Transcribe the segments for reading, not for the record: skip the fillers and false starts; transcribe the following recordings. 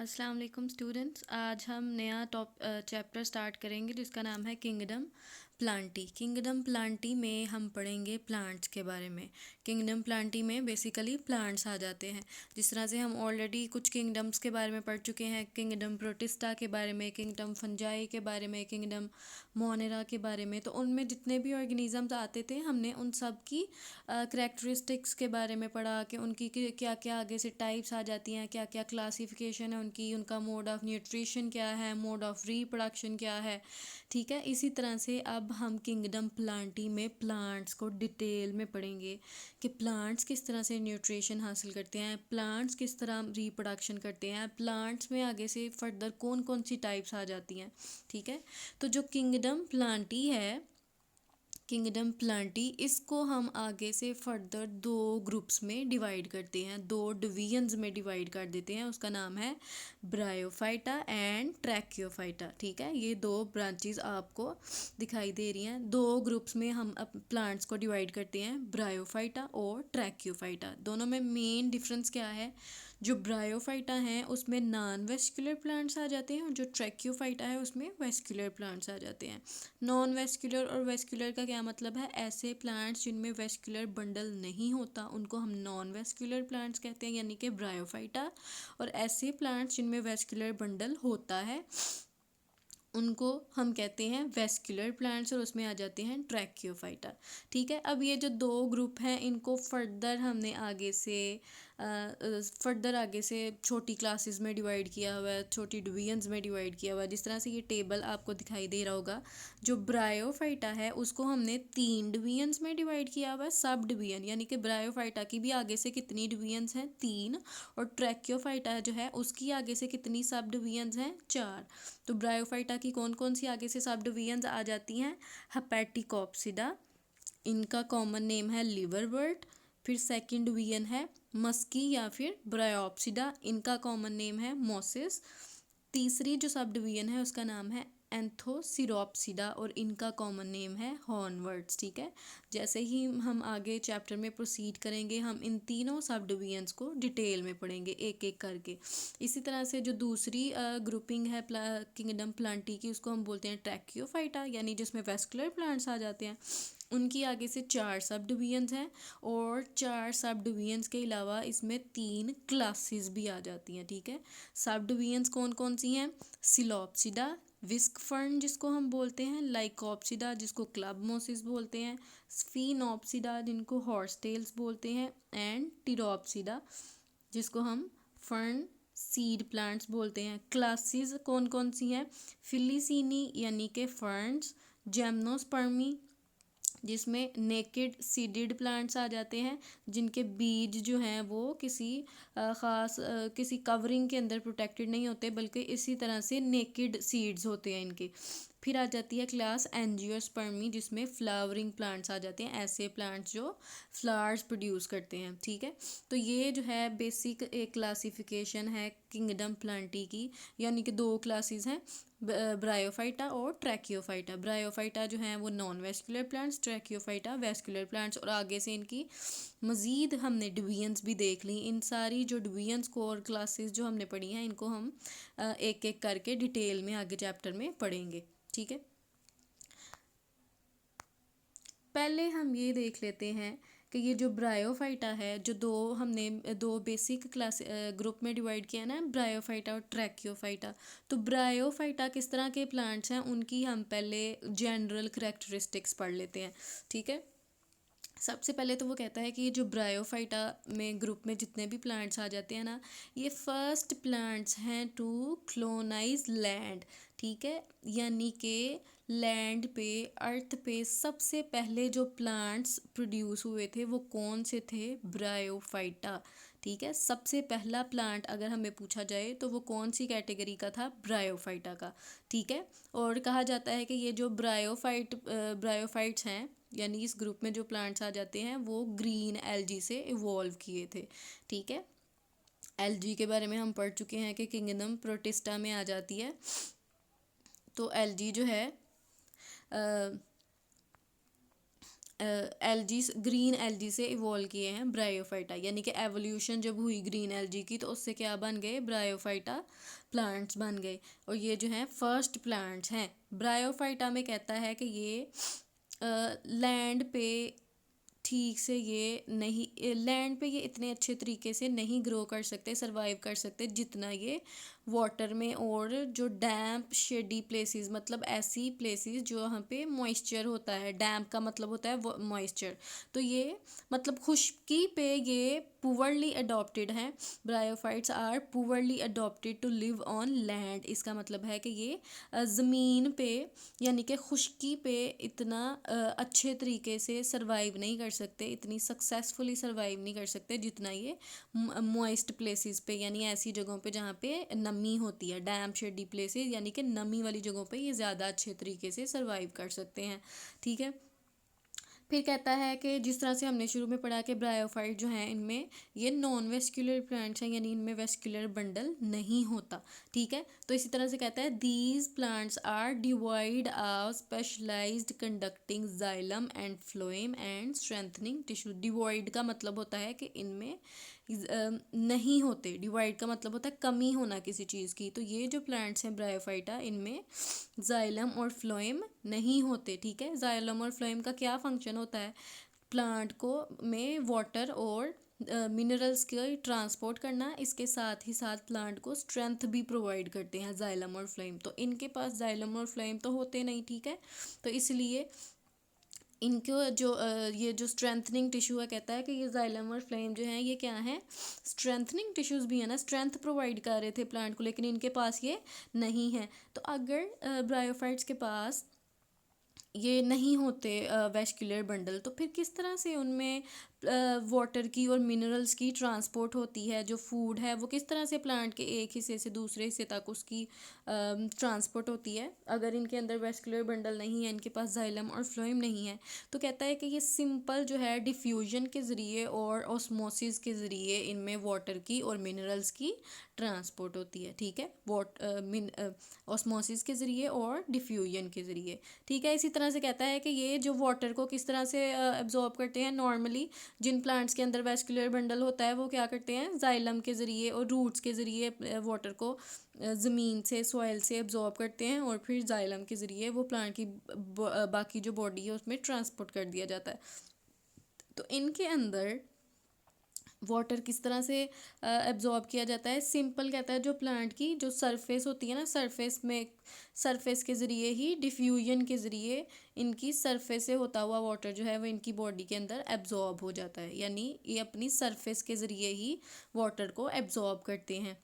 अस्सलाम वालेकुम स्टूडेंट्स। आज हम नया चैप्टर स्टार्ट करेंगे जिसका नाम है किंगडम प्लांटी। किंगडम प्लांटी में हम पढ़ेंगे प्लांट्स के बारे में। किंगडम प्लांटी में बेसिकली प्लांट्स आ जाते हैं। जिस तरह से हम ऑलरेडी कुछ किंगडम्स के बारे में पढ़ चुके हैं, किंगडम प्रोटिस्टा के बारे में, किंगडम फंजाई के बारे में, किंगडम मोनेरा के बारे में, तो उनमें जितने भी ऑर्गेनिजम्स आते थे हमने उन सब की करेक्टरिस्टिक्स के बारे में पढ़ा कि उनकी क्या क्या आगे से टाइप्स आ जाती हैं, क्या क्या क्लासिफिकेशन है उनकी, उनका मोड ऑफ न्यूट्रिशन क्या है, मोड ऑफ रिप्रोडक्शन क्या है। ठीक है, इसी तरह से अब हम किंगडम प्लांटी में प्लांट्स को डिटेल में पढ़ेंगे कि प्लांट्स किस तरह से न्यूट्रिशन हासिल करते हैं, प्लांट्स किस तरह रिप्रोडक्शन करते हैं, प्लांट्स में आगे से फर्दर कौन कौन सी टाइप्स आ जाती हैं। ठीक है, तो जो किंगडम प्लांटी है, किंगडम प्लांटी, इसको हम आगे से फर्दर दो ग्रुप्स में डिवाइड करते हैं, दो डिवीजन्स में डिवाइड कर देते हैं। उसका नाम है ब्रायोफाइटा एंड ट्रैकियोफाइटा। ठीक है, ये दो ब्रांचेस आपको दिखाई दे रही हैं। दो ग्रुप्स में हम प्लांट्स को डिवाइड करते हैं, ब्रायोफाइटा और ट्रैकियोफाइटा। दोनों में मेन डिफरेंस क्या है? जो ब्रायोफाइटा हैं उसमें नॉन वेस्कुलर प्लांट्स आ जाते हैं और जो ट्रैकियोफाइटा है उसमें वेस्कुलर प्लांट्स आ जाते हैं। नॉन वेस्कुलर और वेस्कुलर का क्या मतलब है? ऐसे प्लांट्स जिनमें वेस्कुलर बंडल नहीं होता उनको हम नॉन वेस्कुलर प्लांट्स कहते हैं, यानी कि ब्रायोफाइटा। और ऐसे प्लांट्स जिनमें वेस्कुलर बंडल होता है उनको हम कहते हैं वेस्कुलर प्लांट्स, और उसमें आ जाते हैं ट्रैकियोफाइटा। ठीक है, अब ये जो दो ग्रुप हैं इनको फर्दर हमने आगे से छोटी क्लासेस में डिवाइड किया हुआ है, छोटी डिवीजन्स में डिवाइड किया हुआ है। जिस तरह से ये टेबल आपको दिखाई दे रहा होगा, जो ब्रायोफाइटा है उसको हमने 3 डिवीजन्स में डिवाइड किया हुआ है, सब डिवीजन, यानी कि ब्रायोफाइटा की भी आगे से कितनी डिवीजन्स हैं? 3। और ट्रैकियोफाइटा जो है उसकी आगे से कितनी सब डिवीजन्स हैं? 4। तो ब्रायोफाइटा की कौन कौन सी आगे से सब डिवीजन्स आ जाती हैं? हेपेटिकोप्सिडा, इनका कॉमन नेम है लिवरवर्ट। फिर सेकंड डिवीजन है मस्की या फिर ब्रायोप्सिडा, इनका कॉमन नेम है मोसिस। तीसरी जो सब डिवीजन है उसका नाम है एंथोसिरोप्सिडा और इनका कॉमन नेम है हॉर्नवर्ड्स। ठीक है, जैसे ही हम आगे चैप्टर में प्रोसीड करेंगे हम इन तीनों सब डिवीजन्स को डिटेल में पढ़ेंगे एक एक करके। इसी तरह से जो दूसरी ग्रुपिंग है किंगडम प्लांटी की, उसको हम बोलते हैं ट्रैकियोफाइटा, यानी जिसमें वेस्कुलर प्लांट्स आ जाते हैं। उनकी आगे से 4 सब डिवीजन्स हैं और 4 सब डिवीजन्स के अलावा इसमें 3 क्लासेस भी आ जाती हैं। ठीक है, सब डिवीजन्स कौन कौन सी हैं? सिलोप्सिडा, विस्क फर्न जिसको हम बोलते हैं, लाइकोप्सिडा जिसको क्लब मोसिस बोलते हैं, स्फीनोप्सिडा जिनको हॉर्स टेल्स बोलते हैं, एंड टिरोप्सिडा जिसको हम फर्न सीड प्लांट्स बोलते हैं। क्लासेस कौन कौन सी हैं? फिलीसीनी यानी कि फर्न्स, जेमनोस्पर्मी जिसमें नेकेड सीडेड प्लांट्स आ जाते हैं जिनके बीज जो हैं वो किसी किसी कवरिंग के अंदर प्रोटेक्टेड नहीं होते, बल्कि इसी तरह से नेकेड सीड्स होते हैं इनके। फिर आ जाती है क्लास एंजियोस्पर्मी जिसमें फ्लावरिंग प्लांट्स आ जाते हैं, ऐसे प्लांट्स जो फ्लावर्स प्रोड्यूस करते हैं। ठीक है, तो ये जो है बेसिक एक क्लासिफिकेशन है किंगडम प्लांटी की, यानी कि दो क्लासेस हैं, ब्रायोफाइटा और ट्रैकियोफाइटा। ब्रायोफाइटा जो हैं वो non vascular plants, Tracheophyta vascular plants. और आगे से इनकी मज़ीद हमने डिवीजन्स भी देख ली। इन सारी जो डिवीजन्स को और क्लासेस जो हमने पढ़ी हैं इनको हम एक एक करके डिटेल में आगे चैप्टर में पढ़ेंगे। ठीक है, पहले हम ये देख लेते हैं कि ये जो ब्रायोफाइटा है, जो हमने दो बेसिक क्लास ग्रुप में डिवाइड किया ना, ब्रायोफाइटा और ट्रैकियोफाइटा। तो ब्रायोफाइटा किस तरह के प्लांट्स हैं उनकी हम पहले जनरल करेक्टरिस्टिक्स पढ़ लेते हैं। ठीक है, सबसे पहले तो वो कहता है कि ये जो ब्रायोफाइटा में ग्रुप में जितने भी प्लांट्स आ जाते हैं ना, ये फर्स्ट प्लांट्स हैं टू क्लोनाइज लैंड। ठीक है, यानी कि लैंड पे, अर्थ पे सबसे पहले जो प्लांट्स प्रोड्यूस हुए थे वो कौन से थे? ब्रायोफाइटा। ठीक है, सबसे पहला प्लांट अगर हमें पूछा जाए तो वो कौन सी कैटेगरी का था? ब्रायोफाइटा का। ठीक है, और कहा जाता है कि ये जो ब्रायोफाइट्स हैं, यानी इस ग्रुप में जो प्लांट्स आ जाते हैं वो ग्रीन एल्गी से इवॉल्व किए थे। ठीक है, एल्गी के बारे में हम पढ़ चुके हैं कि किंगडम प्रोटिस्टा में आ जाती है। तो एल्गी जो है एलजी, ग्रीन एलजी से इवॉल्व किए हैं ब्रायोफाइटा, यानी कि एवोल्यूशन जब हुई ग्रीन एलजी की तो उससे क्या बन गए, ब्रायोफाइटा प्लांट्स बन गए। और ये जो हैं फर्स्ट प्लांट्स हैं। ब्रायोफाइटा में कहता है कि ये लैंड पे ठीक से ये नहीं, लैंड पे ये इतने अच्छे तरीके से नहीं ग्रो कर सकते, सरवाइव कर सकते जितना ये वाटर में और जो डैम्प शेडी प्लेसेस, मतलब ऐसी प्लेसेस जो वहाँ पे मॉइस्चर होता है, डैम्प का मतलब होता है मॉइस्चर, तो ये मतलब खुश्की पे ये पुअरली अडॉप्टेड हैं। Bryophytes are poorly adapted to live on land. इसका मतलब है कि ये ज़मीन पे यानी कि खुश्की पे इतना अच्छे तरीके से सरवाइव नहीं कर सकते, इतनी सक्सेसफुली सरवाइव नहीं कर सकते जितना ये मॉइस्ट प्लेसेस पे, यानी ऐसी जगहों पे जहाँ पे नमी होती है, डैम्प शेडी प्लेसेस यानी कि नमी वाली जगहों पे ये ज़्यादा अच्छे तरीके से सरवाइव कर सकते हैं। ठीक है। फिर कहता है कि जिस तरह से हमने शुरू में पढ़ा कि ब्रायोफाइट जो हैं इनमें ये नॉन वेस्कुलर प्लांट्स हैं, यानी इनमें वेस्कुलर बंडल नहीं होता। ठीक है। तो इसी तरह से कहता है these plants are devoid of specialised conducting xylem and phloem and strengthening tissue. Devoid का मतलब होता है कि इनमें नहीं होते, डिवाइड का मतलब होता है कमी होना किसी चीज़ की। तो ये जो प्लांट्स हैं ब्रायोफाइटा, इनमें जाइलम और फ्लोएम नहीं होते। ठीक है। जाइलम और फ्लोएम का क्या फंक्शन होता है, प्लांट को में वाटर और मिनरल्स के ट्रांसपोर्ट करना, इसके साथ ही साथ प्लांट को स्ट्रेंथ भी प्रोवाइड करते हैं जाइलम और फ्लोएम। तो इनके पास जाइलम और फ्लोएम तो होते नहीं। ठीक है। तो इसलिए इनको जो ये जो स्ट्रेंथनिंग टिश्यू है, कहता है कि ये जाइलम और फ्लेम जो हैं ये क्या हैं, स्ट्रेंथनिंग टिश्यूज़ भी है ना, स्ट्रेंथ प्रोवाइड कर रहे थे प्लांट को, लेकिन इनके पास ये नहीं है। तो अगर ब्रायोफाइट्स के पास ये नहीं होते वेस्कुलर बंडल, तो फिर किस तरह से उनमें वाटर की और मिनरल्स की ट्रांसपोर्ट होती है, जो फूड है वो किस तरह से प्लांट के एक हिस्से से दूसरे हिस्से तक उसकी ट्रांसपोर्ट होती है, अगर इनके अंदर वेस्कुलर बंडल नहीं है, इनके पास जाइलम और फ्लोएम नहीं है। तो कहता है कि ये सिंपल जो है डिफ्यूजन के ज़रिए और ऑस्मोसिस के ज़रिए इनमें वाटर की और मिनरल्स की ट्रांसपोर्ट होती है। ठीक है। ऑस्मोसिस के ज़रिए और डिफ्यूजन के ज़रिए। ठीक है। इसी तरह से कहता है कि ये जो वाटर को किस तरह से एब्जॉर्ब करते हैं, नॉर्मली जिन प्लांट्स के अंदर वेस्कुलर बंडल होता है वो क्या करते हैं, जाइलम के ज़रिए और रूट्स के ज़रिए वाटर को ज़मीन से, सॉइल से एब्जॉर्ब करते हैं, और फिर जाइलम के ज़रिए वो प्लांट की बाकी जो बॉडी है उसमें ट्रांसपोर्ट कर दिया जाता है। तो इनके अंदर वाटर किस तरह से एब्जॉर्ब किया जाता है, सिंपल कहता है जो प्लांट की जो सरफेस होती है ना, सरफेस के ज़रिए ही, डिफ्यूजन के ज़रिए इनकी सरफेस से होता हुआ वाटर जो है वो इनकी बॉडी के अंदर एब्जॉर्ब हो जाता है, यानी ये अपनी सरफेस के ज़रिए ही वाटर को एब्जॉर्ब करते हैं।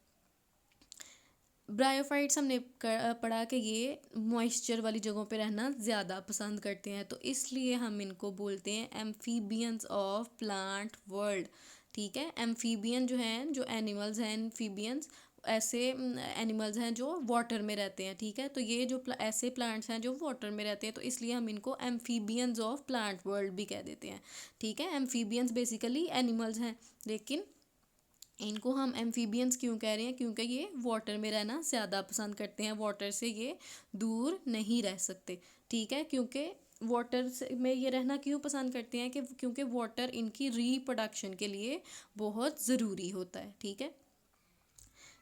ब्रायोफाइट्स हमने पढ़ा कि ये मॉइस्चर वाली जगहों पे रहना ज़्यादा पसंद करते हैं, तो इसलिए हम इनको बोलते हैं एम्फीबियंस ऑफ प्लांट वर्ल्ड। ठीक है। एम्फीबियन जो हैं, जो एनिमल्स हैं एम्फीबियंस, ऐसे एनिमल्स हैं जो वाटर में रहते हैं। ठीक है। तो ये जो ऐसे प्लांट्स हैं जो वाटर में रहते हैं, तो इसलिए हम इनको एम्फीबियंस ऑफ प्लांट वर्ल्ड भी कह देते हैं। ठीक है। एम्फीबियंस बेसिकली एनिमल्स हैं, लेकिन इनको हम एम्फीबियंस क्यों कह रहे हैं, क्योंकि ये वाटर में रहना ज़्यादा पसंद करते हैं, वाटर से ये दूर नहीं रह सकते। ठीक है। क्योंकि वाटर में ये रहना क्यों पसंद करते हैं, कि क्योंकि वाटर इनकी रिप्रोडक्शन के लिए बहुत ज़रूरी होता है। ठीक है।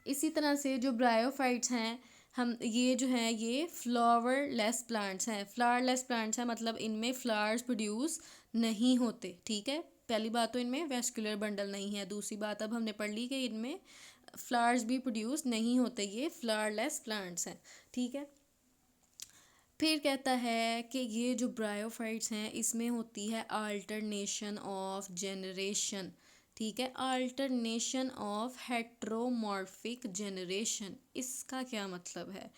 इसी तरह से जो ब्रायोफाइट्स हैं, हम ये जो हैं ये फ्लावरलेस प्लांट्स हैं। फ्लावरलेस प्लांट्स हैं मतलब इनमें फ्लावर्स प्रोड्यूस नहीं होते। ठीक है। पहली बात तो इनमें वेस्कुलर बंडल नहीं है, दूसरी बात अब हमने पढ़ ली कि इनमें फ्लावर्स भी प्रोड्यूस नहीं होते, ये फ्लावरलेस प्लांट्स हैं। ठीक है। फिर कहता है कि ये जो ब्रायोफाइट्स हैं इसमें होती है अल्टरनेशन ऑफ जनरेशन। ठीक है। अल्टरनेशन ऑफ हेट्रोमॉर्फिक जनरेशन, इसका क्या मतलब है,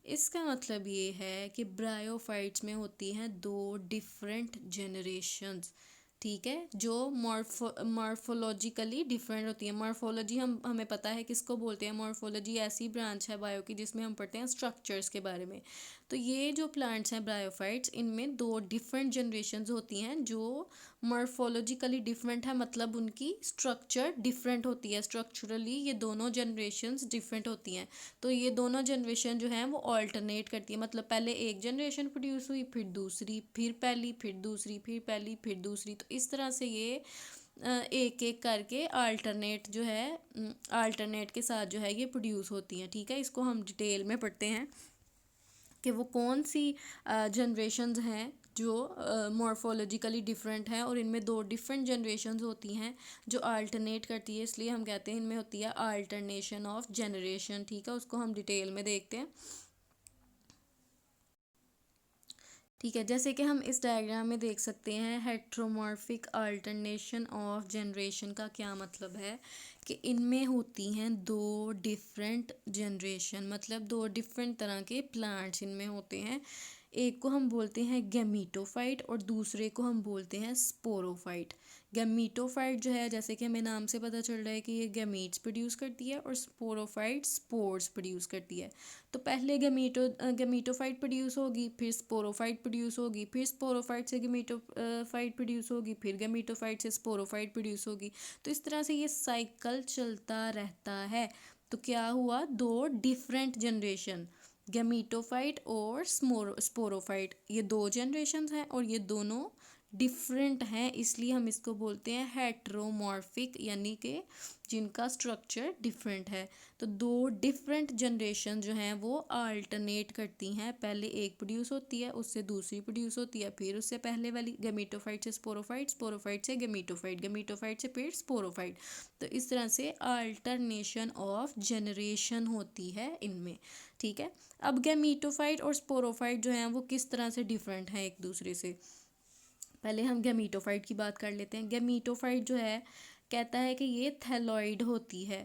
इसका मतलब ये है कि ब्रायोफाइट्स में होती हैं दो डिफरेंट जनरेशन्स। ठीक है। जो मॉर्फोलॉजिकली डिफरेंट होती है। मॉर्फोलॉजी हमें पता है किसको बोलते हैं, मॉर्फोलॉजी ऐसी ब्रांच है बायो की जिसमें हम पढ़ते हैं स्ट्रक्चर्स के बारे में। तो ये जो प्लांट्स हैं ब्रायोफाइट्स, इनमें दो डिफरेंट जनरेशन्स होती हैं जो मॉर्फोलॉजिकली डिफरेंट है मतलब उनकी स्ट्रक्चर डिफरेंट होती है, स्ट्रक्चरली ये दोनों जनरेशन्स डिफरेंट होती हैं। तो ये दोनों जनरेशन जो हैं वो ऑल्टरनेट करती है, मतलब पहले एक जनरेशन प्रोड्यूस हुई, फिर दूसरी, फिर पहली, फिर दूसरी, फिर पहली, फिर दूसरी। तो इस तरह से ये एक एक करके अल्टरनेट जो है, अल्टरनेट के साथ जो है ये प्रोड्यूस होती हैं। ठीक है, इसको हम डिटेल में पढ़ते हैं कि वो कौन सी जनरेशन्स हैं जो मॉर्फोलॉजिकली डिफरेंट हैं, और इनमें दो डिफरेंट जनरेशन्स होती हैं जो अल्टरनेट करती है, इसलिए हम कहते हैं इनमें होती है अल्टरनेशन ऑफ जनरेशन। ठीक है, उसको हम डिटेल में देखते हैं। ठीक है, जैसे कि हम इस डायग्राम में देख सकते हैं, हेट्रोमॉर्फिक अल्टरनेशन ऑफ जनरेशन का क्या मतलब है कि इनमें होती हैं दो डिफरेंट जनरेशन, मतलब दो डिफरेंट तरह के प्लांट्स इनमें होते हैं। एक को हम बोलते हैं गैमीटोफाइट और दूसरे को हम बोलते हैं स्पोरोफाइट। गैमीटोफाइट जो है, जैसे कि हमें नाम से पता चल रहा है कि ये गैमीट्स प्रोड्यूस करती है, और स्पोरोफाइट स्पोर्स प्रोड्यूस करती है। तो पहले गैमीटोफाइट प्रोड्यूस होगी, फिर स्पोरोफाइट प्रोड्यूस होगी, फिर स्पोरोफाइट से गैमीटोफाइट प्रोड्यूस होगी, फिर गैमीटोफाइट से स्पोरोफाइट प्रोड्यूस होगी। तो इस तरह से ये साइकिल चलता रहता है। तो क्या हुआ, दो डिफरेंट जनरेशन, गैमीटोफाइट और स्पोरोफाइट, ये दो जनरेशन्स हैं और ये दोनों डिफरेंट हैं, इसलिए हम इसको बोलते हैं हेट्रोमॉर्फिक, यानी कि जिनका स्ट्रक्चर डिफरेंट है। तो दो डिफरेंट जनरेशन जो हैं वो अल्टरनेट करती हैं, पहले एक प्रोड्यूस होती है, उससे दूसरी प्रोड्यूस होती है, फिर उससे पहले वाली, गैमीटोफाइट से स्पोरोफाइट, स्पोरोफाइट से गैमीटोफाइट, गैमीटोफाइट से फिर स्पोरोफाइट। तो इस तरह से अल्टरनेशन ऑफ जनरेशन होती है इनमें। ठीक है, अब गैमीटोफाइट और स्पोरोफाइट जो हैं वो किस तरह से डिफरेंट हैं एक दूसरे से। पहले हम गैमीटोफाइट की बात कर लेते हैं। गैमीटोफाइट जो है कहता है कि ये थैलॉइड होती है।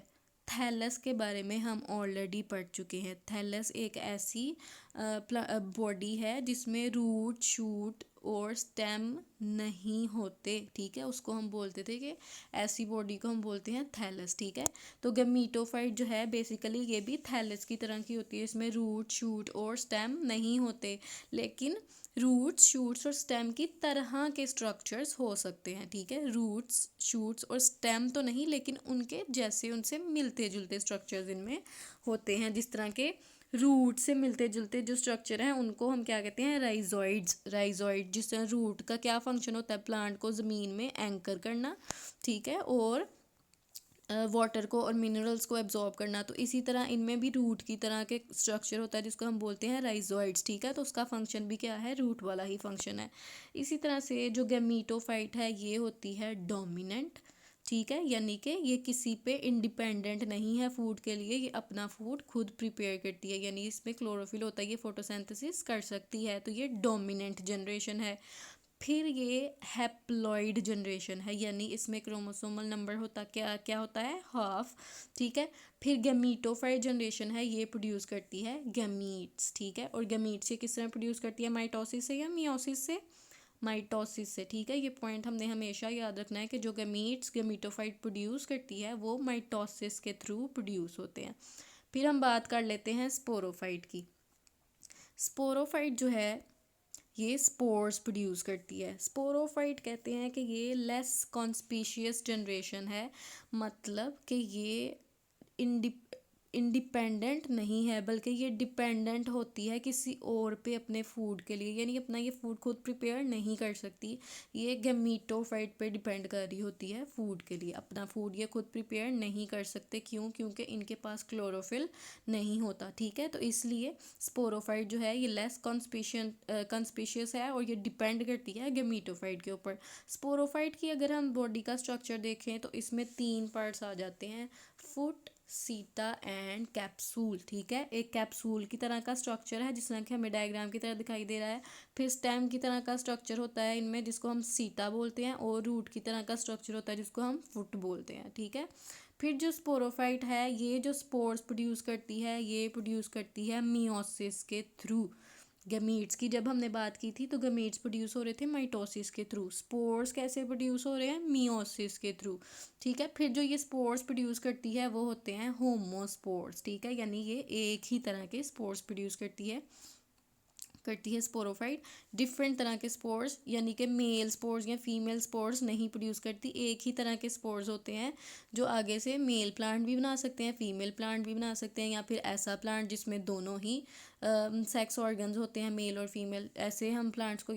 थैलस के बारे में हम ऑलरेडी पढ़ चुके हैं। थैलस एक ऐसी बॉडी है जिसमें रूट, शूट और स्टेम नहीं होते। ठीक है, उसको हम बोलते थे कि ऐसी बॉडी को हम बोलते हैं थैलस। ठीक है, तो गैमीटोफाइट जो है बेसिकली ये भी थैलस की तरह की होती है, इसमें रूट, शूट और स्टेम नहीं होते, लेकिन रूट्स, शूट्स और स्टेम की तरह के स्ट्रक्चर्स हो सकते हैं। ठीक है, रूट्स, शूट्स और स्टेम तो नहीं, लेकिन उनके जैसे, उनसे मिलते जुलते स्ट्रक्चर्स इनमें होते हैं। जिस तरह के रूट से मिलते जुलते जो स्ट्रक्चर हैं उनको हम क्या कहते हैं, राइजोइड्स। राइजोइड, जिस तरह रूट का क्या फंक्शन होता है, प्लांट को ज़मीन में एंकर करना। ठीक है, और वाटर को और मिनरल्स को एब्जॉर्ब करना। तो इसी तरह इनमें भी रूट की तरह के स्ट्रक्चर होता है जिसको हम बोलते हैं राइजोइड्स। ठीक है, तो उसका फंक्शन भी क्या है, रूट वाला ही फंक्शन है। इसी तरह से जो गैमीटोफाइट है ये होती है डोमिनेंट। ठीक है, यानी कि ये किसी पे इंडिपेंडेंट नहीं है फूड के लिए, ये अपना फूड खुद प्रिपेयर करती है, यानी इसमें क्लोरोफिल होता है, ये फोटोसिंथेसिस कर सकती है, तो ये डोमिनेंट जनरेशन है। फिर ये हैप्लॉइड जनरेशन है, यानी इसमें क्रोमोसोमल नंबर होता क्या क्या होता है, हाफ। ठीक है, फिर गैमीटोफाइट जनरेशन है, ये प्रोड्यूस करती है गैमीट्स। ठीक है, और गैमीट्स ये किस तरह प्रोड्यूस करती है, माइटोसिस से या मियोसिस से, माइटोसिस से। ठीक है, ये पॉइंट हमने हमेशा याद रखना है कि जो गैमीट्स गैमीटोफाइट प्रोड्यूस करती है वो माइटोसिस के थ्रू प्रोड्यूस होते हैं। फिर हम बात कर लेते हैं स्पोरोफाइट की। स्पोरोफाइट जो है ये स्पोर्स प्रोड्यूस करती है। स्पोरोफाइट कहते हैं कि ये लेस कॉन्स्पीशियस जनरेशन है, मतलब कि ये इंडिपेंडेंट नहीं है, बल्कि ये डिपेंडेंट होती है किसी और पे अपने फूड के लिए, यानी अपना ये फूड खुद प्रिपेयर नहीं कर सकती। ये गैमीटोफाइट पे डिपेंड कर रही होती है फूड के लिए, अपना फूड ये खुद प्रिपेयर नहीं कर सकते। क्यों? क्योंकि इनके पास क्लोरोफिल नहीं होता। ठीक है, तो इसलिए स्पोरोफाइट जो है ये लेस कॉन्स्पीशियस है और ये डिपेंड करती है गैमीटोफाइट के ऊपर। स्पोरोफाइट की अगर हम बॉडी का स्ट्रक्चर देखें तो इसमें तीन पार्ट्स आ जाते हैं, फुट, सीटा एंड कैप्सूल। ठीक है, एक कैप्सूल की तरह का स्ट्रक्चर है जिस तरह कि हमें डायग्राम की तरह दिखाई दे रहा है। फिर स्टेम की तरह का स्ट्रक्चर होता है इनमें जिसको हम सीटा बोलते हैं, और रूट की तरह का स्ट्रक्चर होता है जिसको हम फुट बोलते हैं। ठीक है, फिर जो स्पोरोफाइट है ये जो स्पोर्स प्रोड्यूस करती है ये प्रोड्यूस करती है मियोसिस के थ्रू। गैमीट्स की जब हमने बात की थी तो गैमीट्स प्रोड्यूस हो रहे थे माइटोसिस के थ्रू, स्पोर्स कैसे प्रोड्यूस हो रहे हैं, मियोसिस के थ्रू। ठीक है, फिर जो ये स्पोर्स प्रोड्यूस करती है वो होते हैं होमोस्पोर्स। ठीक है, यानी ये एक ही तरह के स्पोर्स प्रोड्यूस करती है। करती है स्पोरोफाइट। डिफरेंट तरह के स्पोर्स यानी कि मेल स्पोर्स या फीमेल स्पोर्स नहीं प्रोड्यूस करती। एक ही तरह के स्पोर्स होते हैं जो आगे से मेल प्लांट भी बना सकते हैं, फीमेल प्लांट भी बना सकते हैं, या फिर ऐसा प्लांट जिसमें दोनों ही सेक्स ऑर्गन्स होते हैं, मेल और फीमेल। ऐसे हम प्लांट्स को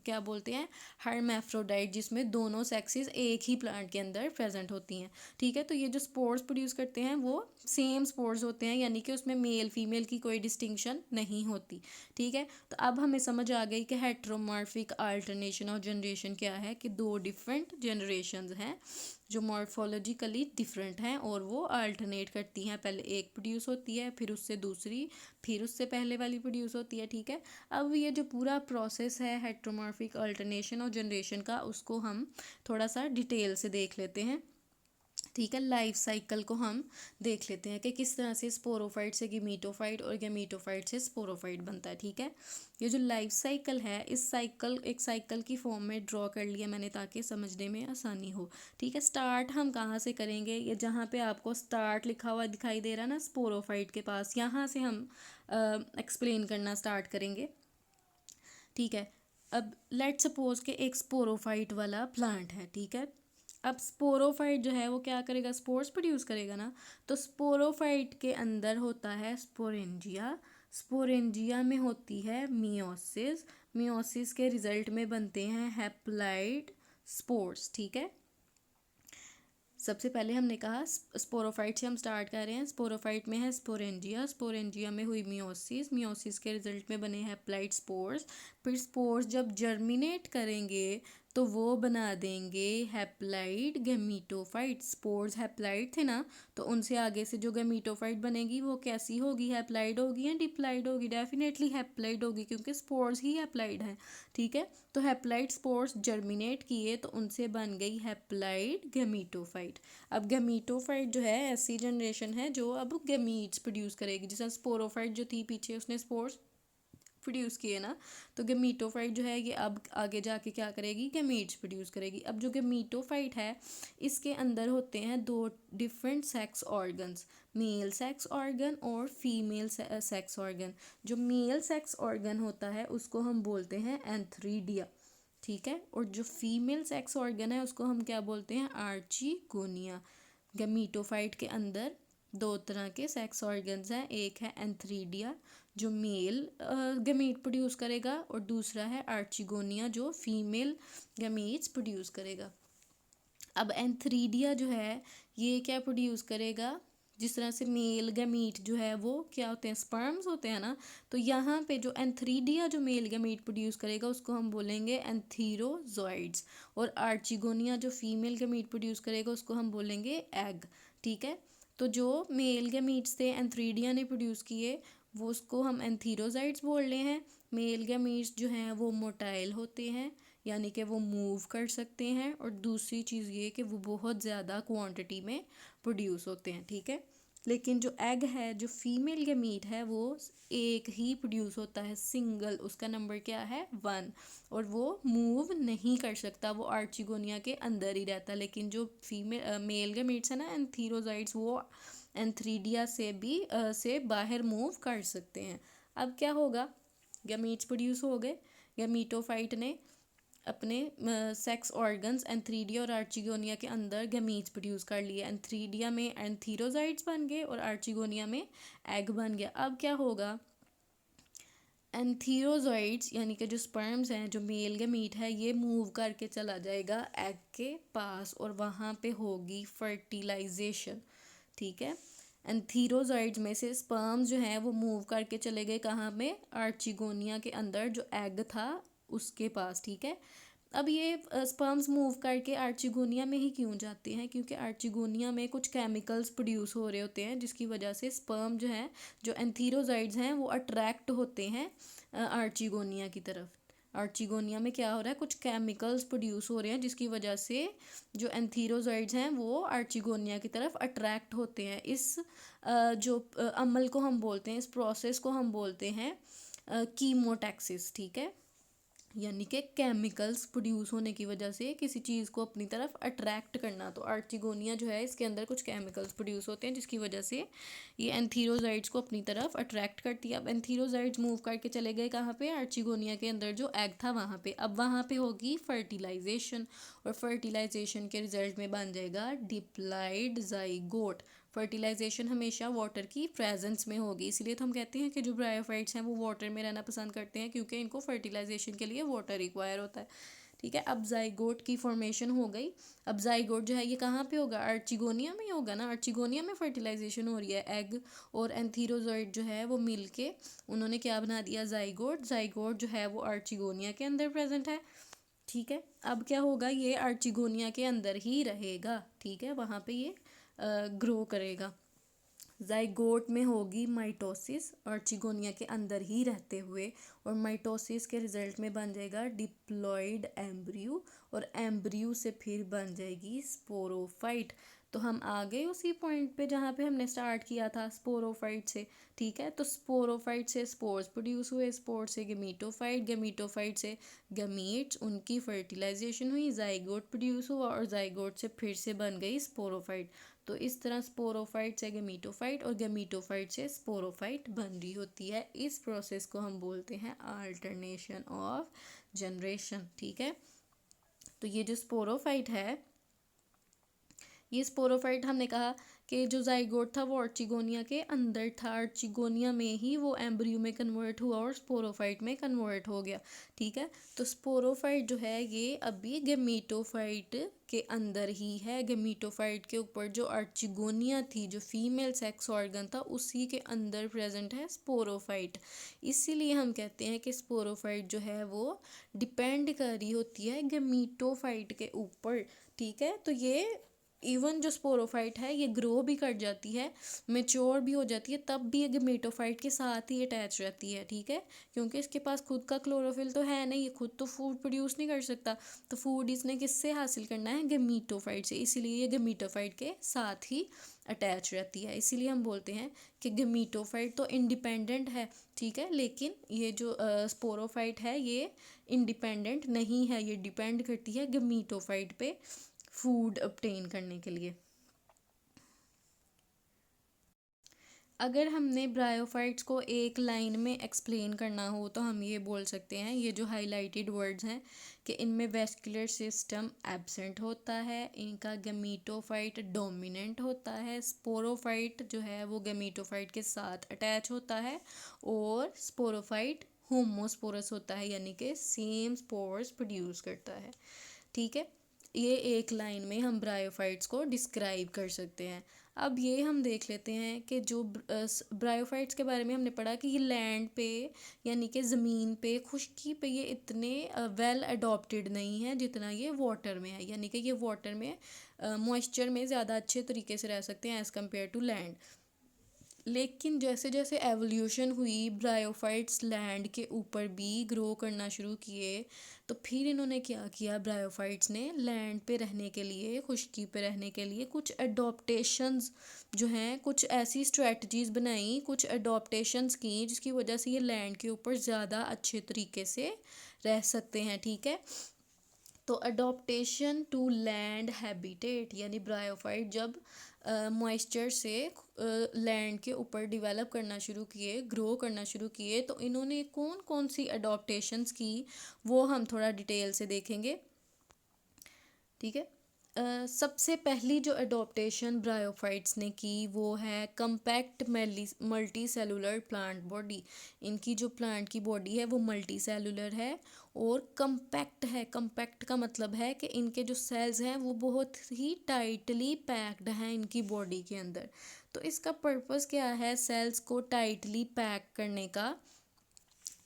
क्या बोलते हैं, हर्मैफ्रोडाइट, जिसमें दोनों सेक्सेस एक ही प्लांट के अंदर प्रेजेंट होती हैं। ठीक है, तो ये जो स्पोर्स प्रोड्यूस करते हैं वो सेम स्पोर्स होते हैं, यानी कि उसमें मेल फीमेल की कोई डिस्टिंक्शन नहीं होती। ठीक है, तो अब हमें समझ आ गई कि हेट्रोमॉर्फिक अल्टरनेशन ऑफ जनरेशन क्या है, कि दो डिफरेंट जनरेशन्स हैं जो मॉर्फोलॉजिकली डिफरेंट हैं और वो अल्टरनेट करती हैं। पहले एक प्रोड्यूस होती है, फिर उससे दूसरी, फिर उससे पहले वाली प्रोड्यूस होती है। ठीक है, अब ये जो पूरा प्रोसेस है हेट्रोमॉर्फिक अल्टरनेशन और जनरेशन का, उसको हम थोड़ा सा डिटेल से देख लेते हैं। ठीक है, लाइफ साइकिल को हम देख लेते हैं कि किस तरह से स्पोरोफाइट से गेमीटोफाइट और गेमीटोफाइट से स्पोरोफाइट बनता है। ठीक है, ये जो लाइफ साइकिल है, इस साइकिल एक साइकिल की फॉर्म में ड्रॉ कर लिया मैंने ताकि समझने में आसानी हो। ठीक है, स्टार्ट हम कहाँ से करेंगे, ये जहाँ पे आपको स्टार्ट लिखा हुआ दिखाई दे रहा है ना स्पोरोफाइट के पास, यहाँ से हम एक्सप्लेन करना स्टार्ट करेंगे। ठीक है, अब लेट सपोज के एक स्पोरोफाइट वाला प्लांट है। ठीक है, अब स्पोरोफाइट जो है वो क्या करेगा, स्पोर्स प्रोड्यूस करेगा ना। तो स्पोरोफाइट के अंदर होता है स्पोरेंजिया, स्पोरेंजिया में होती है मियोसिस, मियोसिस के रिजल्ट में बनते हैं हैप्लॉइड स्पोर्स। ठीक है, सबसे पहले हमने कहा स्पोरोफाइट से हम स्टार्ट कर रहे हैं। स्पोरोफाइट में है स्पोरेंजिया, स्पोरेंजिया में हुई मियोसिस, मियोसिस के रिजल्ट में बने हैप्लॉइड स्पोर्स। फिर स्पोर्स जब जर्मिनेट करेंगे तो वो बना देंगे हैप्लॉइड गैमीटोफाइट। स्पोर्स हैप्लॉइड थे ना, तो उनसे आगे से जो गैमीटोफाइट बनेगी वो कैसी होगी, हैप्लॉइड होगी या डिप्लॉइड होगी? डेफिनेटली हैप्लॉइड होगी, क्योंकि स्पोर्स ही हैप्लॉइड है। ठीक है, तो हैप्लॉइड स्पोर्स जर्मिनेट किए तो उनसे बन गई हैप्लॉइड गैमीटोफाइट। अब गैमीटोफाइट जो है ऐसी जनरेशन है जो अब गैमीट्स प्रोड्यूस करेगी। जैसे स्पोरोफाइट जो थी पीछे उसने स्पोर्स प्रोड्यूस किए ना, तो गैमीटोफाइट जो है ये अब आगे जाके क्या करेगी, गैमीट्स प्रोड्यूस करेगी। अब जो गैमीटोफाइट है इसके अंदर होते हैं दो different sex organs, male sex organ और फीमेल सेक्स ऑर्गन। जो मेल सेक्स ऑर्गन होता है उसको हम बोलते हैं एंथ्रीडिया। ठीक है, और जो फीमेल सेक्स ऑर्गन है उसको हम क्या बोलते हैं, आर्चिगोनिया। गैमीटोफाइट के अंदर दो तरह के सेक्स ऑर्गन्स हैं, एक है एंथ्रीडिया जो मेल गैमीट प्रोड्यूस करेगा, और दूसरा है आर्चिगोनिया जो फीमेल गैमीट्स प्रोड्यूस करेगा। अब एंथ्रीडिया जो है ये क्या प्रोड्यूस करेगा, जिस तरह से मेल गैमीट जो है वो क्या होते हैं, स्पर्म्स होते हैं ना, तो यहाँ पे जो एंथ्रीडिया जो मेल गैमीट प्रोड्यूस करेगा उसको हम बोलेंगे एंथीरोजॉइड्स, और आर्चिगोनिया जो फीमेल गैमीट प्रोड्यूस करेगा उसको हम बोलेंगे एग। ठीक है, तो जो मेल गैमीट्स थे एंथ्रीडिया ने प्रोड्यूस किए वो उसको हम एंथीरोजाइड्स बोल रहे हैं। मेल गैमीट्स जो हैं वो मोटाइल होते हैं, यानी कि वो मूव कर सकते हैं, और दूसरी चीज़ ये कि वो बहुत ज़्यादा क्वांटिटी में प्रोड्यूस होते हैं। ठीक है, लेकिन जो एग है, जो फीमेल गैमीट है, वो एक ही प्रोड्यूस होता है, सिंगल, उसका नंबर क्या है 1, और वो मूव नहीं कर सकता, वो आर्चिगोनिया के अंदर ही रहता है। लेकिन जो फीमेल मेल गैमीट्स है ना एंथीरोजाइड्स, वो एंथ्रीडिया से भी से बाहर मूव कर सकते हैं। अब क्या होगा, गैमीट्स प्रोड्यूस हो गए, गैमीटोफाइट ने अपने सेक्स ऑर्गन्स एंथ्रीडिया और आर्चिगोनिया के अंदर गैमीट्स प्रोड्यूस कर लिए। एंथ्रीडिया में एंथीरोजाइड्स बन गए और आर्चिगोनिया में एग बन गया। अब क्या होगा, एंथीरोजॉइड्स यानी कि जो स्पर्म्स हैं, जो मेल गैमीट है, ये मूव करके चला जाएगा एग के पास और वहाँ पे होगी फर्टिलाइजेशन। ठीक है, एंथीरोजॉइड्स में से स्पर्म्स जो हैं वो मूव करके चले गए कहाँ में, आर्चिगोनिया के अंदर जो एग था उसके पास। ठीक है, अब ये स्पर्म्स मूव करके आर्चिगोनिया में ही क्यों जाते हैं, क्योंकि आर्चिगोनिया में कुछ केमिकल्स प्रोड्यूस हो रहे होते हैं जिसकी वजह से स्पर्म जो है, जो एंथीरोजाइड्स हैं, वो अट्रैक्ट होते हैं आर्चिगोनिया की तरफ। आर्चिगोनिया में क्या हो रहा है, कुछ केमिकल्स प्रोड्यूस हो रहे हैं जिसकी वजह से जो एंथीरोजाइड्स हैं वो आर्चिगोनिया की तरफ अट्रैक्ट होते हैं। इस जो अमल को हम बोलते हैं, इस प्रोसेस को हम बोलते हैं कीमोटैक्सिस। ठीक है, यानी कि केमिकल्स प्रोड्यूस होने की वजह से किसी चीज़ को अपनी तरफ अट्रैक्ट करना। तो आर्चिगोनिया जो है इसके अंदर कुछ केमिकल्स प्रोड्यूस होते हैं जिसकी वजह से ये एंथीरोजाइड्स को अपनी तरफ अट्रैक्ट करती है। अब एंथीरोजाइड्स मूव करके चले गए कहाँ पे, आर्चिगोनिया के अंदर जो एग था वहाँ पे। अब वहाँ पे होगी फर्टिलाइजेशन, और फर्टिलाइजेशन के रिजल्ट में बन जाएगा डिप्लॉइड जाइगोट। फर्टिलाइजेशन हमेशा वाटर की प्रेजेंस में होगी, इसलिए तो हम कहते हैं कि जो ब्रायोफाइट्स हैं वो वाटर में रहना पसंद करते हैं, क्योंकि इनको फर्टिलाइजेशन के लिए वाटर रिक्वायर होता है। ठीक है, अब जाइगोट की फॉर्मेशन हो गई। अब जाइगोट जो है ये कहाँ पे होगा, आर्चिगोनिया में ही होगा ना। आर्चिगोनिया में फर्टिलाइजेशन हो रही है, एग और एंथीरोजॉइड जो है वो मिल के उन्होंने क्या बना दिया, जाइगोट। जाइगोट जो है वो आर्चिगोनिया के अंदर प्रेजेंट है। ठीक है, अब क्या होगा, ये आर्चिगोनिया के अंदर ही रहेगा। ठीक है, वहाँ पे ये ग्रो करेगा। जाइगोट में होगी माइटोसिस आर्चिगोनिया के अंदर ही रहते हुए, और माइटोसिस के रिजल्ट में बन जाएगा डिप्लॉइड एम्ब्रियो, और एम्ब्रियो से फिर बन जाएगी स्पोरोफाइट। तो हम आ गए उसी पॉइंट पे जहाँ पे हमने स्टार्ट किया था, स्पोरोफाइट से। ठीक है, तो स्पोरोफाइट से स्पोर्स प्रोड्यूस हुए, स्पोर से गेमीटोफाइट, गेमीटोफाइट से गमीट्स, उनकी फर्टिलाइजेशन हुई, जाइगोट प्रोड्यूस हुआ, और जाइगोट से फिर से बन गई स्पोरोफाइट। तो इस तरह स्पोरोफाइट से गेमीटोफाइट और गेमीटोफाइट से स्पोरोफाइट बन रही होती है। इस प्रोसेस को हम बोलते हैं अल्टरनेशन ऑफ जनरेशन। ठीक है, तो ये जो स्पोरोफाइट है, ये स्पोरोफाइट हमने कहा कि जो जाइगोट था वो आर्चिगोनिया के अंदर था, आर्चिगोनिया में ही वो एम्ब्रियो में कन्वर्ट हुआ और स्पोरोफाइट में कन्वर्ट हो गया। ठीक है, तो स्पोरोफाइट जो है ये अभी गेमीटोफाइट के अंदर ही है। गेमीटोफाइट के ऊपर जो आर्चिगोनिया थी, जो फीमेल सेक्स ऑर्गन था, उसी के अंदर प्रेजेंट है स्पोरोफाइट। इसीलिए हम कहते हैं कि स्पोरोफाइट जो है वो डिपेंड कर रही होती है गेमीटोफाइट के ऊपर। ठीक है, तो ये इवन जो स्पोरोफाइट है ये ग्रो भी कर जाती है, मेच्योर भी हो जाती है, तब भी ये गेमेटोफाइट के साथ ही अटैच रहती है। ठीक है, क्योंकि इसके पास खुद का क्लोरोफिल तो है नहीं, ये खुद तो फूड प्रोड्यूस नहीं कर सकता। तो फूड इसने किससे हासिल करना है, गेमीटोफाइट से, इसीलिए ये गेमीटोफाइट के साथ ही अटैच रहती है। इसीलिए हम बोलते हैं कि गेमीटोफाइट तो इंडिपेंडेंट है। ठीक है, लेकिन ये जो स्पोरोफाइट है ये इंडिपेंडेंट नहीं है, ये डिपेंड करती है गेमीटोफाइट पे फूड ऑब्टेन करने के लिए। अगर हमने ब्रायोफाइट्स को एक लाइन में एक्सप्लेन करना हो तो हम ये बोल सकते हैं, ये जो हाइलाइटेड वर्ड्स हैं, कि इनमें वेस्कुलर सिस्टम एब्सेंट होता है, इनका गेमीटोफाइट डोमिनेंट होता है, स्पोरोफाइट जो है वो गेमीटोफाइट के साथ अटैच होता है, और स्पोरोफाइट होमोस्पोरस होता है, यानी कि सेम स्पोर्स प्रोड्यूस करता है। ठीक है, ये एक लाइन में हम ब्रायोफाइट्स को डिस्क्राइब कर सकते हैं। अब ये हम देख लेते हैं कि जो ब्रायोफाइट्स के बारे में हमने पढ़ा कि ये लैंड पे, यानी कि ज़मीन पे, खुश्की पे ये इतने वेल अडॉप्टेड नहीं है जितना ये वाटर में है, यानी कि ये वाटर में मॉइस्चर में ज़्यादा अच्छे तरीके से रह सकते हैं एज़ कम्पेयर टू लैंड। लेकिन जैसे जैसे एवोल्यूशन हुई, ब्रायोफाइट्स लैंड के ऊपर भी ग्रो करना शुरू किए, तो फिर इन्होंने क्या किया, ब्रायोफाइट्स ने लैंड पे रहने के लिए, खुश्की पे रहने के लिए कुछ अडोप्टेशंस जो हैं, कुछ ऐसी स्ट्रेटजीज बनाई, कुछ अडोप्टेशंस की जिसकी वजह से ये लैंड के ऊपर ज़्यादा अच्छे तरीके से रह सकते हैं। ठीक है, तो अडोप्टेशन टू लैंड हैबिटेट, यानी ब्रायोफाइट जब मॉइस्चर से लैंड के ऊपर डिवेलप करना शुरू किए, ग्रो करना शुरू किए, तो इन्होंने कौन कौन सी अडोप्टेशंस की वो हम थोड़ा डिटेल से देखेंगे। ठीक है, सबसे पहली जो अडोप्टेशन ब्रायोफाइट्स ने की वो है compact multi cellular plant body. इनकी जो प्लांट की बॉडी है वो मल्टी सेलुलर है और कम्पैक्ट है। कम्पैक्ट का मतलब है कि इनके जो सेल्स हैं वो बहुत ही टाइटली पैक्ड हैं इनकी बॉडी के अंदर। तो इसका पर्पस क्या है, सेल्स को टाइटली पैक करने का।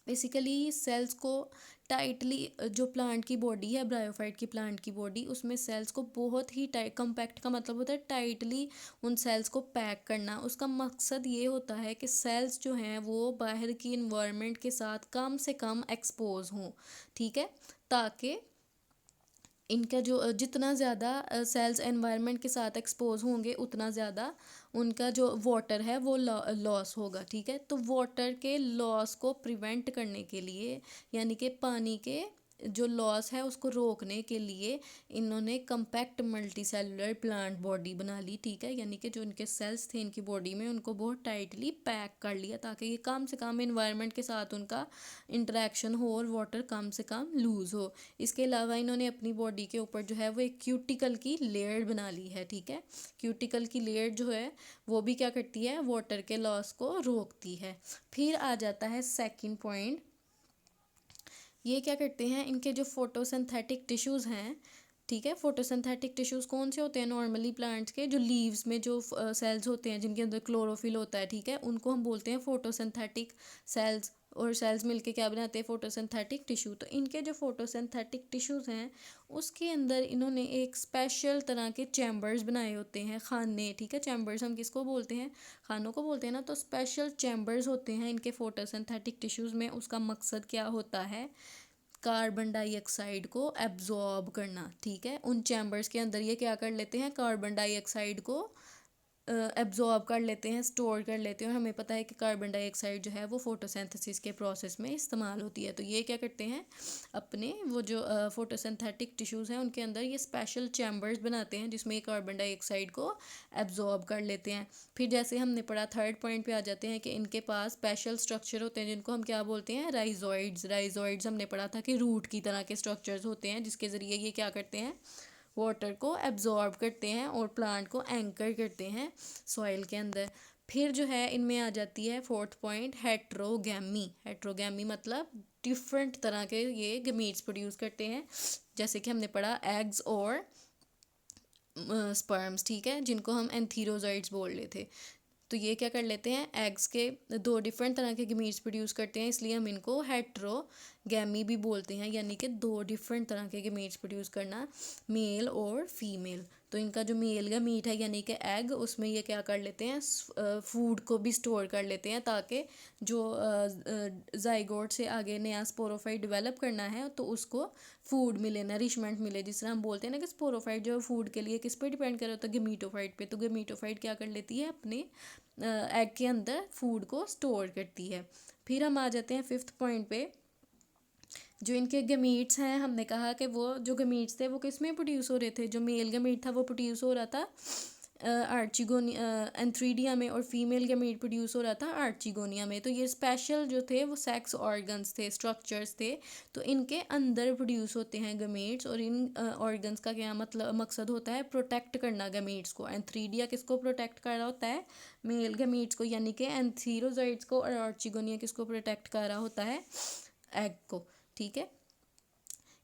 बेसिकली सेल्स को टाइटली, जो प्लांट की बॉडी है, ब्रायोफाइट की प्लांट की बॉडी, उसमें सेल्स को बहुत ही टाइट, कम्पैक्ट का मतलब होता है टाइटली उन सेल्स को पैक करना। उसका मकसद ये होता है कि सेल्स जो हैं वो बाहर की इन्वायरमेंट के साथ कम से कम एक्सपोज हों। ठीक है, ताकि इनका जो जितना ज़्यादा सेल्स एनवायरनमेंट के साथ एक्सपोज होंगे उतना ज़्यादा उनका जो वाटर है वो लॉस होगा। ठीक है, तो वाटर के लॉस को प्रिवेंट करने के लिए, यानी कि पानी के जो लॉस है उसको रोकने के लिए इन्होंने कम्पैक्ट मल्टीसेलुलर प्लांट बॉडी बना ली, ठीक है। यानी कि जो इनके सेल्स थे इनकी बॉडी में उनको बहुत टाइटली पैक कर लिया ताकि ये कम से कम इन्वायरमेंट के साथ उनका इंटरेक्शन हो और वाटर कम से कम लूज़ हो। इसके अलावा इन्होंने अपनी बॉडी के ऊपर जो है वो एक क्यूटिकल की लेयर बना ली है, ठीक है। क्यूटिकल की लेयर जो है वो भी क्या करती है, वाटर के लॉस को रोकती है। फिर आ जाता है सेकंड पॉइंट, ये क्या करते हैं, इनके जो फोटोसिंथेटिक टिश्यूज़ हैं, ठीक है। फोटोसिंथेटिक टिश्यूज़ कौन से होते हैं नॉर्मली प्लांट्स के, जो लीव्स में जो सेल्स होते हैं जिनके अंदर क्लोरोफिल होता है, ठीक है, उनको हम बोलते हैं फोटोसिंथेटिक सेल्स। और सेल्स मिलके क्या बनाते हैं, फोटोसिंथेटिक टिश्यू। तो इनके जो फोटोसिंथेटिक टिश्यूज़ हैं उसके अंदर इन्होंने एक स्पेशल तरह के चैम्बर्स बनाए होते हैं, खाने, ठीक है। चैम्बर्स हम किसको बोलते हैं, खानों को बोलते हैं ना। तो स्पेशल चैम्बर्स होते हैं इनके फोटोसिंथेटिक टिश्यूज़ में। उसका मकसद क्या होता है, कार्बन डाइऑक्साइड को एब्जॉर्ब करना, ठीक है। उन चैम्बर्स के अंदर ये क्या कर लेते हैं, कार्बन डाइऑक्साइड को एब्जॉर्ब कर लेते हैं, स्टोर कर लेते हैं। और हमें पता है कि कार्बन डाइऑक्साइड जो है वो फोटोसिंथेसिस के प्रोसेस में इस्तेमाल होती है। तो ये क्या करते हैं, अपने वो जो फोटोसिंथेटिक टिश्यूज़ हैं उनके अंदर ये स्पेशल चैम्बर्स बनाते हैं जिसमें ये कार्बन डाइऑक्साइड को एब्जॉर्ब कर लेते हैं। फिर जैसे हमने पढ़ा, थर्ड पॉइंट पे आ जाते हैं कि इनके पास स्पेशल स्ट्रक्चर होते हैं जिनको हम क्या बोलते हैं, राइजोइड्स। राइजोइड्स हमने पढ़ा था कि रूट की तरह के स्ट्रक्चर्स होते हैं जिसके ज़रिए ये क्या करते हैं, वाटर को एब्जॉर्ब करते हैं और प्लांट को एंकर करते हैं सॉइल के अंदर। फिर जो है इनमें आ जाती है फोर्थ पॉइंट, हेट्रोगैमी। हेट्रोगैमी मतलब डिफरेंट तरह के ये गमीट्स प्रोड्यूस करते हैं, जैसे कि हमने पढ़ा एग्स और स्पर्म्स, ठीक है, जिनको हम एंथीरोजाइड्स बोल रहे थे। तो ये क्या कर लेते हैं, एग्स के दो डिफरेंट तरह के गमीट्स प्रोड्यूस करते हैं, इसलिए हम इनको हेट्रोगैमी भी बोलते हैं। यानी कि दो डिफरेंट तरह के गमीट्स प्रोड्यूस करना, मेल और फीमेल। तो इनका जो मेल गमीट है यानी कि एग, उसमें ये क्या कर लेते हैं, फूड को भी स्टोर कर लेते हैं ताकि जो जाइगोट से आगे नया स्पोरोफाइट डेवलप करना है तो उसको फूड मिले, नरिशमेंट मिले। जिस तरह हम बोलते हैं ना कि स्पोरोफाइट जो फूड के लिए किस पे डिपेंड कर होता है, गमीटोफाइट पे। तो गमीटोफाइट क्या कर लेती है, अपने एग के अंदर फूड को स्टोर करती है। फिर हम आ जाते हैं फिफ्थ पॉइंट पे, जो इनके गमीट्स हैं, हमने कहा कि वो जो गमीट्स थे वो किस में प्रोड्यूस हो रहे थे, जो मेल गमीट था वो प्रोड्यूस हो रहा था आर्चिगोनिया एंथ्रीडिया में, और फीमेल गमीट प्रोड्यूस हो रहा था आर्चिगोनिया में। तो ये स्पेशल जो थे वो सेक्स ऑर्गन्स थे, स्ट्रक्चर्स थे, तो इनके अंदर प्रोड्यूस होते हैं गमीट्स। और इन ऑर्गन्स का क्या मतलब मकसद होता है, प्रोटेक्ट करना गमीट्स को। एंथ्रीडिया किसको प्रोटेक्ट कर रहा होता है, मेल गमीट्स को, यानी कि एंथीरोजाइड्स को। और आर्चिगोनिया किसको प्रोटेक्ट कर रहा होता है, एग को, ठीक है।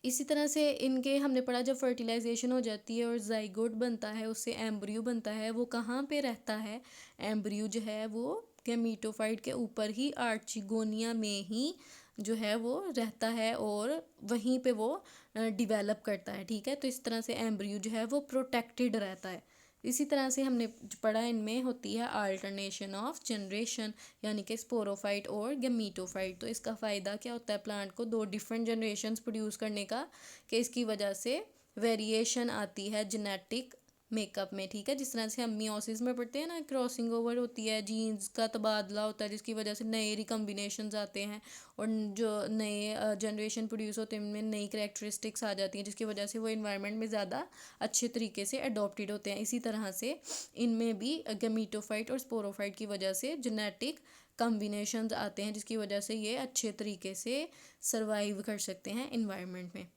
इसी तरह से इनके हमने पढ़ा, जब फर्टिलाइजेशन हो जाती है और जाइगोट बनता है, उससे एम्ब्रियो बनता है, वो कहाँ पे रहता है, एम्ब्रियो जो है वो गैमीटोफाइट के ऊपर ही, आर्चिगोनिया में ही जो है वो रहता है और वहीं पे वो डिवेलप करता है, ठीक है। तो इस तरह से एम्ब्रियो जो है वो प्रोटेक्टेड रहता है। इसी तरह से हमने पढ़ा, इनमें होती है अल्टरनेशन ऑफ जनरेशन, यानी कि स्पोरोफाइट और गमीटोफाइट। तो इसका फ़ायदा क्या होता है प्लांट को, दो डिफरेंट जनरेशन्स प्रोड्यूस करने का, कि इसकी वजह से वेरिएशन आती है जेनेटिक मेकअप में, ठीक है। जिस तरह से हम मियोसिस में पढ़ते हैं ना, क्रॉसिंग ओवर होती है, जीन्स का तबादला होता है जिसकी वजह से नए रिकम्बिनेशंस आते हैं और जो नए जनरेशन प्रोड्यूस होते हैं उनमें नई करेक्टरिस्टिक्स आ जाती हैं जिसकी वजह से वो इन्वायरमेंट में ज़्यादा अच्छे तरीके से अडोप्टेड होते हैं। इसी तरह से इनमें भी गमीटोफाइट और स्पोरोफाइट की वजह से जेनेटिक कम्बिनेशंस आते हैं जिसकी वजह से ये अच्छे तरीके से सर्वाइव कर सकते हैं इन्वायरमेंट में।